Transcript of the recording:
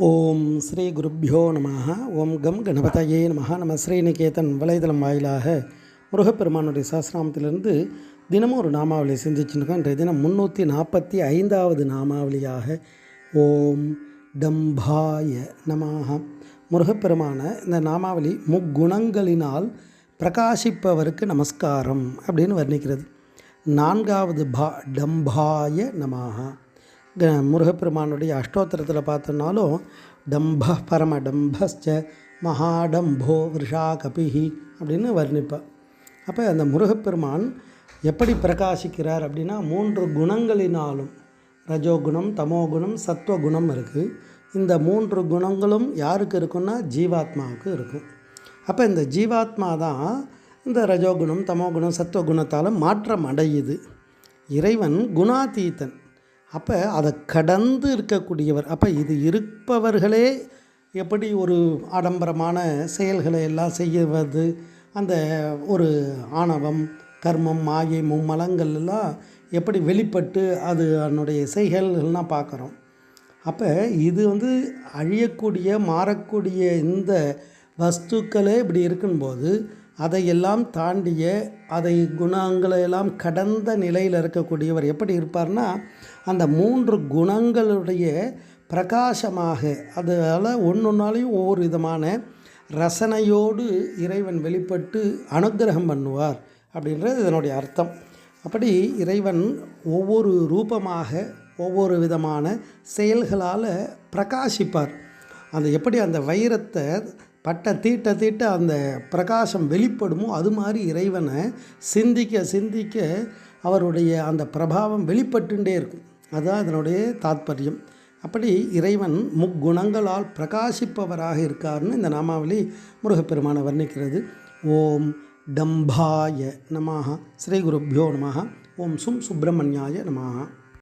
ஓம் ஸ்ரீ குருப்பியோ நமः. ஓம் கம் கணபதயே நமः. நம்ம ஸ்ரீநிகேதன் வலைதளம் வாயிலாக முருகப்பெருமானுடைய சஹஸ்ரநாமத்திலிருந்து தினமும் ஒரு நாமாவளியை சிந்திச்சுருக்கோம். இன்றைய தினம் 345வது நாமாவளியாக ஓம் டம்பாய நமः. முருகப்பெருமான இந்த நாமாவளி முக்குணங்களினால் பிரகாசிப்பவருக்கு நமஸ்காரம் அப்படின்னு வர்ணிக்கிறது. 4வது டம்பாய நமः. முருகப்பெருமானுடைய அஷ்டோத்திரத்தில் பார்த்தோம்னாலும் டம்ப பரமடம்பஸ்ச மகாடம்போ விருஷா கபிஹி அப்படின்னு வர்ணிப்பார். அப்போ அந்த முருகப்பெருமான் எப்படி பிரகாசிக்கிறார் அப்படின்னா 3 குணங்களினாலும், ரஜோகுணம், தமோகுணம், சத்வகுணம் இருக்குது. இந்த 3 குணங்களும் யாருக்கு இருக்குன்னா ஜீவாத்மாவுக்கு இருக்கும். அப்போ இந்த ஜீவாத்மா தான் இந்த ரஜோகுணம், தமோகுணம், சத்வகுணத்தால் மாற்றம் அடையுது. இறைவன் குணாதீதன். அப்போ அதை கடந்து இருக்கக்கூடியவர். அப்போ இது இருப்பவர்களே எப்படி ஒரு ஆடம்பரமான செயல்களை எல்லாம் செய்வது, அந்த ஒரு ஆணவம், கர்மம், மாயை, மும்மலங்கள் எல்லாம் எப்படி வெளிப்பட்டு அது அதனுடைய செய்கள்லாம் பார்க்குறோம். அப்போ இது அழியக்கூடிய மாறக்கூடிய இந்த வஸ்துக்களே இப்படி இருக்கும்போது அதையெல்லாம் தாண்டிய, அதை குணங்களையெல்லாம் கடந்த நிலையில் இருக்கக்கூடியவர் எப்படி இருப்பார்னா அந்த 3 குணங்களுடைய பிரகாசமாக, அதால் ஒன்றுனாலையும் ஒவ்வொரு விதமான ரசனையோடு இறைவன் வெளிப்பட்டு அனுக்கிரகம் பண்ணுவார் அப்படின்றது இதனுடைய அர்த்தம். அப்படி இறைவன் ஒவ்வொரு ரூபமாக ஒவ்வொரு விதமான செயல்களால் பிரகாசிப்பார். அந்த எப்படி அந்த வைரத்தை பட்ட தீட்ட அந்த பிரகாசம் வெளிப்படுமோ அது மாதிரி இறைவனை சிந்திக்க சிந்திக்க அவருடைய அந்த பிரபாவம் வெளிப்பட்டுட்டே இருக்கும். அதுதான் இதனுடைய தாத்பரியம். அப்படி இறைவன் முக்குணங்களால் பிரகாசிப்பவராக இருக்கார்னு இந்த நாமாவளி முருகப்பெருமானை வர்ணிக்கிறது. ஓம் டம்பாய நமः. ஸ்ரீ குருப்பியோ நமः. ஓம் சும் சுப்பிரமணியாய நமः.